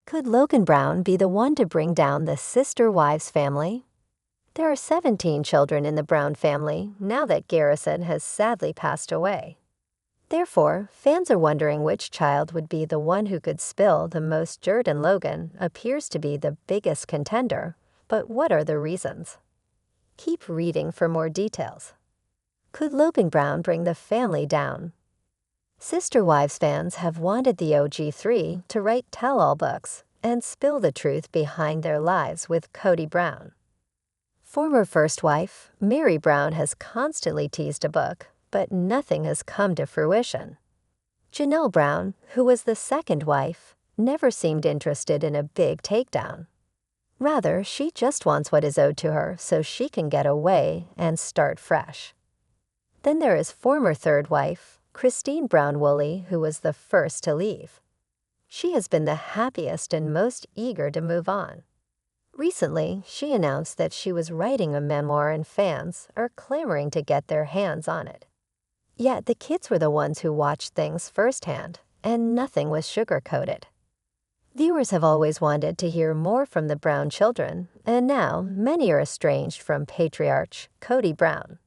Could Logan Brown be the one to bring down the sister wives family? There are 17 children in the Brown family now that Garrison has sadly passed away. Therefore, fans are wondering which child would be the one who could spill the most dirt, and Logan appears to be the biggest contender. But what are the reasons? Keep reading for more details. Could Logan Brown bring the family down? Sister Wives fans have wanted the OG3 to write tell-all books and spill the truth behind their lives with Kody Brown. Former first wife, Mary Brown, has constantly teased a book, but nothing has come to fruition. Janelle Brown, who was the second wife, never seemed interested in a big takedown. Rather, she just wants what is owed to her so she can get away and start fresh. Then there is former third wife, Christine Brown Woolley, who was the first to leave. She has been the happiest and most eager to move on. Recently, she announced that she was writing a memoir and fans are clamoring to get their hands on it. Yet the kids were the ones who watched things firsthand, and nothing was sugar-coated. Viewers have always wanted to hear more from the Brown children, and now many are estranged from patriarch Kody Brown.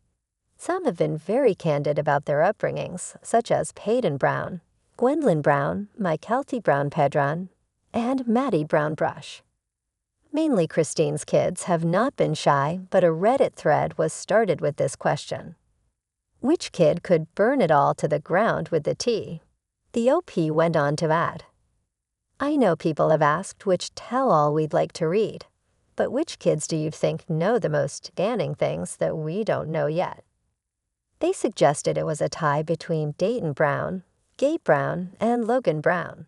Some have been very candid about their upbringings, such as Peyton Brown, Gwendolyn Brown, Mykelti Brown Pedron, and Maddie Brown Brush. Mainly Christine's kids have not been shy, but a Reddit thread was started with this question. Which kid could burn it all to the ground with the tea? The OP went on to add, I know people have asked which tell-all we'd like to read, but which kids do you think know the most scanning things that we don't know yet? They suggested it was a tie between Dayton Brown, Gabe Brown, and Logan Brown.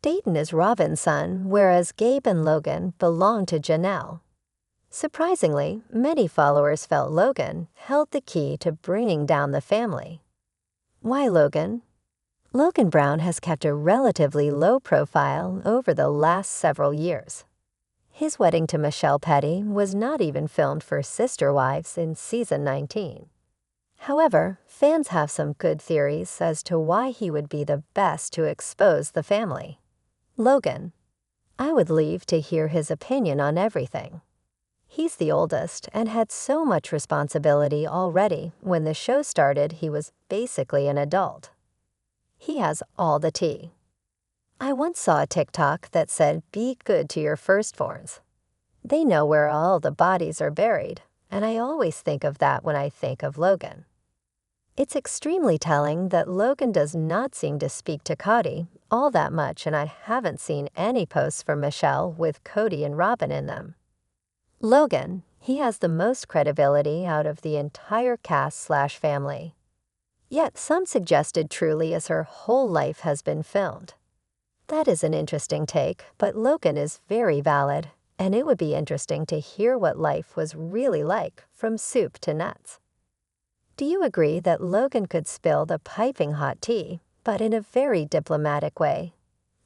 Dayton is Robyn's son, whereas Gabe and Logan belong to Janelle. Surprisingly, many followers felt Logan held the key to bringing down the family. Why Logan? Logan Brown has kept a relatively low profile over the last several years. His wedding to Michelle Petty was not even filmed for Sister Wives in season 19. However, fans have some good theories as to why he would be the best to expose the family. Logan. I would leave to hear his opinion on everything. He's the oldest and had so much responsibility already. When the show started, he was basically an adult. He has all the tea. I once saw a TikTok that said, be good to your firstborns. They know where all the bodies are buried, and I always think of that when I think of Logan. It's extremely telling that Logan does not seem to speak to Kody all that much, and I haven't seen any posts from Michelle with Kody and Robyn in them. Logan, he has the most credibility out of the entire cast/family. Yet some suggested truly as her whole life has been filmed. That is an interesting take, but Logan is very valid, and it would be interesting to hear what life was really like from soup to nuts. Do you agree that Logan could spill the piping hot tea, but in a very diplomatic way?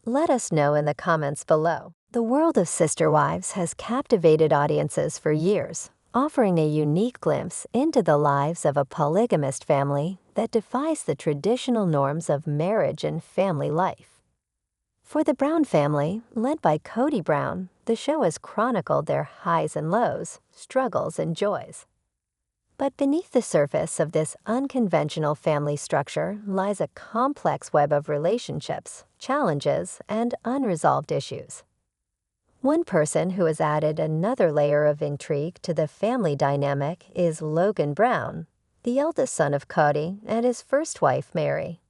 Let us know in the comments below. The world of Sister Wives has captivated audiences for years, offering a unique glimpse into the lives of a polygamist family that defies the traditional norms of marriage and family life. For the Brown family, led by Kody Brown, the show has chronicled their highs and lows, struggles and joys. But beneath the surface of this unconventional family structure lies a complex web of relationships, challenges, and unresolved issues. One person who has added another layer of intrigue to the family dynamic is Logan Brown, the eldest son of Kody and his first wife, Mary.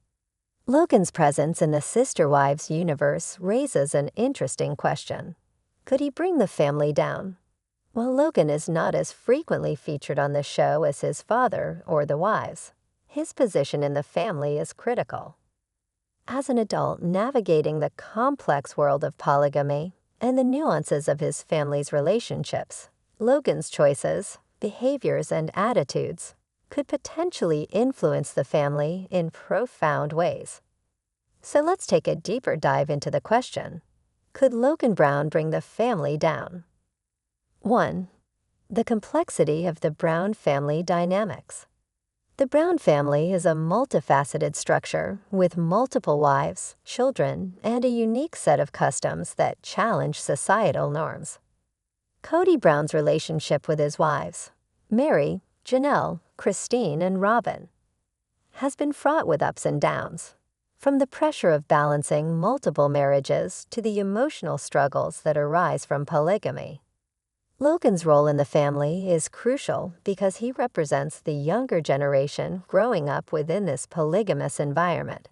Logan's presence in the Sister Wives universe raises an interesting question. Could he bring the family down? While Logan is not as frequently featured on the show as his father or the wives, his position in the family is critical. As an adult navigating the complex world of polygamy and the nuances of his family's relationships, Logan's choices, behaviors, and attitudes could potentially influence the family in profound ways. So let's take a deeper dive into the question, could Logan Brown bring the family down? 1. The complexity of the Brown family dynamics. The Brown family is a multifaceted structure with multiple wives, children, and a unique set of customs that challenge societal norms. Kody Brown's relationship with his wives, Mary, Janelle, Christine, and Robyn, has been fraught with ups and downs, from the pressure of balancing multiple marriages to the emotional struggles that arise from polygamy. Logan's role in the family is crucial because he represents the younger generation growing up within this polygamous environment.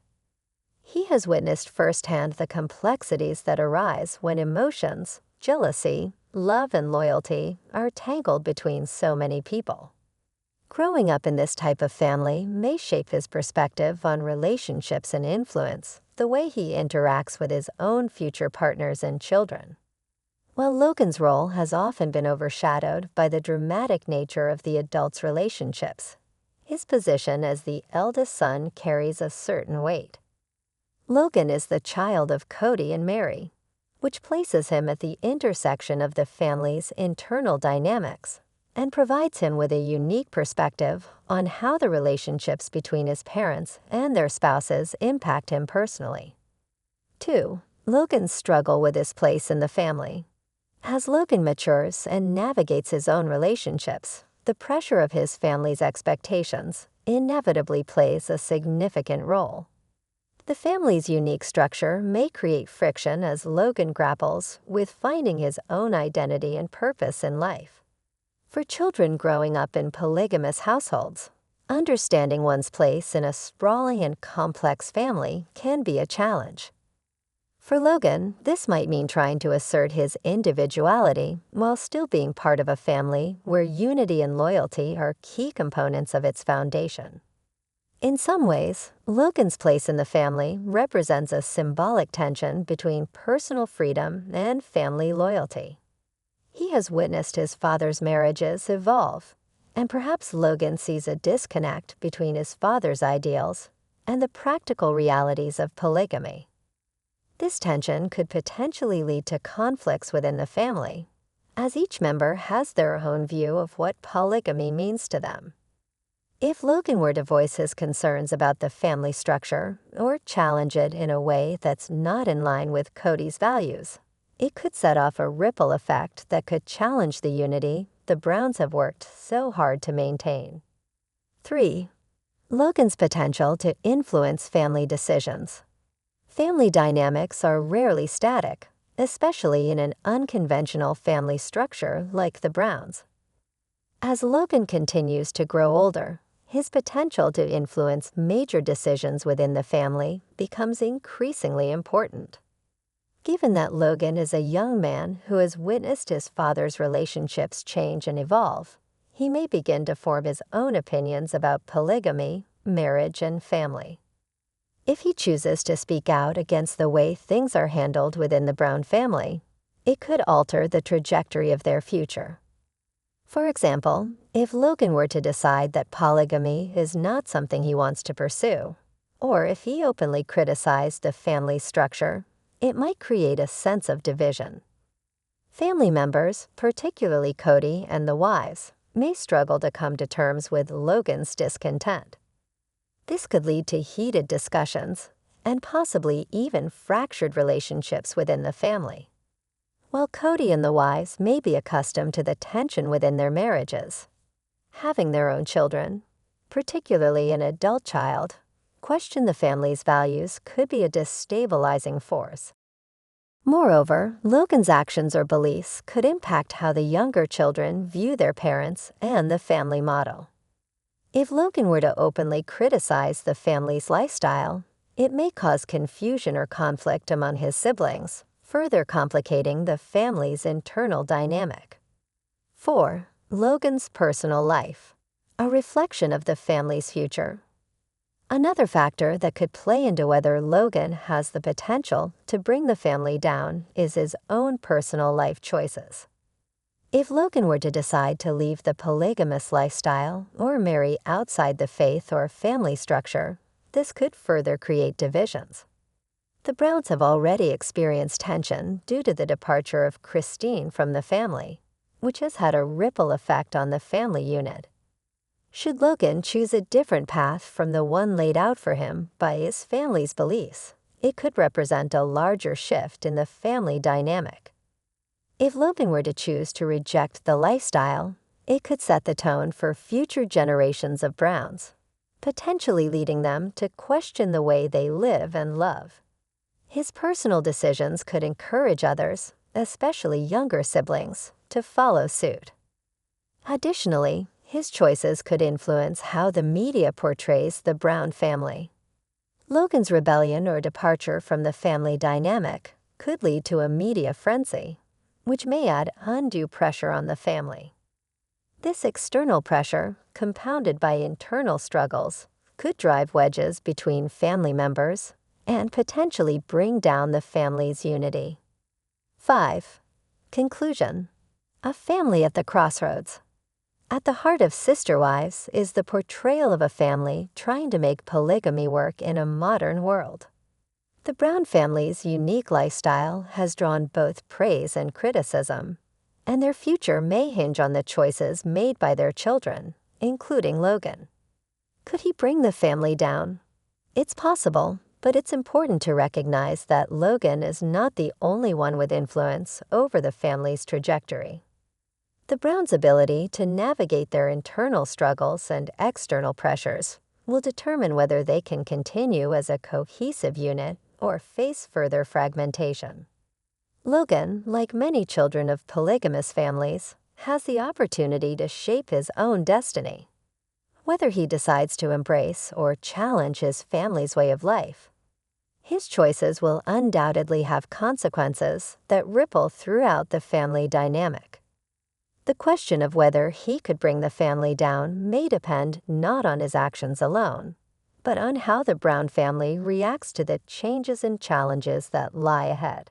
He has witnessed firsthand the complexities that arise when emotions, jealousy, love, and loyalty are tangled between so many people. Growing up in this type of family may shape his perspective on relationships and influence the way he interacts with his own future partners and children. While Logan's role has often been overshadowed by the dramatic nature of the adults' relationships, his position as the eldest son carries a certain weight. Logan is the child of Kody and Mary, which places him at the intersection of the family's internal dynamics and provides him with a unique perspective on how the relationships between his parents and their spouses impact him personally. 2. Logan's struggle with his place in the family. As Logan matures and navigates his own relationships, the pressure of his family's expectations inevitably plays a significant role. The family's unique structure may create friction as Logan grapples with finding his own identity and purpose in life. For children growing up in polygamous households, understanding one's place in a sprawling and complex family can be a challenge. For Logan, this might mean trying to assert his individuality while still being part of a family where unity and loyalty are key components of its foundation. In some ways, Logan's place in the family represents a symbolic tension between personal freedom and family loyalty. He has witnessed his father's marriages evolve, and perhaps Logan sees a disconnect between his father's ideals and the practical realities of polygamy. This tension could potentially lead to conflicts within the family, as each member has their own view of what polygamy means to them. If Logan were to voice his concerns about the family structure or challenge it in a way that's not in line with Kody's values, it could set off a ripple effect that could challenge the unity the Browns have worked so hard to maintain. 3. Logan's potential to influence family decisions. Family dynamics are rarely static, especially in an unconventional family structure like the Browns. As Logan continues to grow older, his potential to influence major decisions within the family becomes increasingly important. Given that Logan is a young man who has witnessed his father's relationships change and evolve, he may begin to form his own opinions about polygamy, marriage, and family. If he chooses to speak out against the way things are handled within the Brown family, it could alter the trajectory of their future. For example, if Logan were to decide that polygamy is not something he wants to pursue, or if he openly criticized the family structure, it might create a sense of division. Family members, particularly Kody and the wives, may struggle to come to terms with Logan's discontent. This could lead to heated discussions and possibly even fractured relationships within the family. While Kody and the wives may be accustomed to the tension within their marriages, having their own children, particularly an adult child, question the family's values could be a destabilizing force. Moreover, Logan's actions or beliefs could impact how the younger children view their parents and the family model. If Logan were to openly criticize the family's lifestyle, it may cause confusion or conflict among his siblings, further complicating the family's internal dynamic. 4. Logan's personal life, a reflection of the family's future. Another factor that could play into whether Logan has the potential to bring the family down is his own personal life choices. If Logan were to decide to leave the polygamous lifestyle or marry outside the faith or family structure, this could further create divisions. The Browns have already experienced tension due to the departure of Christine from the family, which has had a ripple effect on the family unit. Should Logan choose a different path from the one laid out for him by his family's beliefs, it could represent a larger shift in the family dynamic. If Logan were to choose to reject the lifestyle, it could set the tone for future generations of Browns, potentially leading them to question the way they live and love. His personal decisions could encourage others, especially younger siblings, to follow suit. Additionally, his choices could influence how the media portrays the Brown family. Logan's rebellion or departure from the family dynamic could lead to a media frenzy, which may add undue pressure on the family. This external pressure, compounded by internal struggles, could drive wedges between family members and potentially bring down the family's unity. 5. Conclusion. A family at the crossroads. At the heart of Sister Wives is the portrayal of a family trying to make polygamy work in a modern world. The Brown family's unique lifestyle has drawn both praise and criticism, and their future may hinge on the choices made by their children, including Logan. Could he bring the family down? It's possible, but it's important to recognize that Logan is not the only one with influence over the family's trajectory. The Browns' ability to navigate their internal struggles and external pressures will determine whether they can continue as a cohesive unit or face further fragmentation. Logan, like many children of polygamous families, has the opportunity to shape his own destiny. Whether he decides to embrace or challenge his family's way of life, his choices will undoubtedly have consequences that ripple throughout the family dynamic. The question of whether he could bring the family down may depend not on his actions alone, but on how the Brown family reacts to the changes and challenges that lie ahead.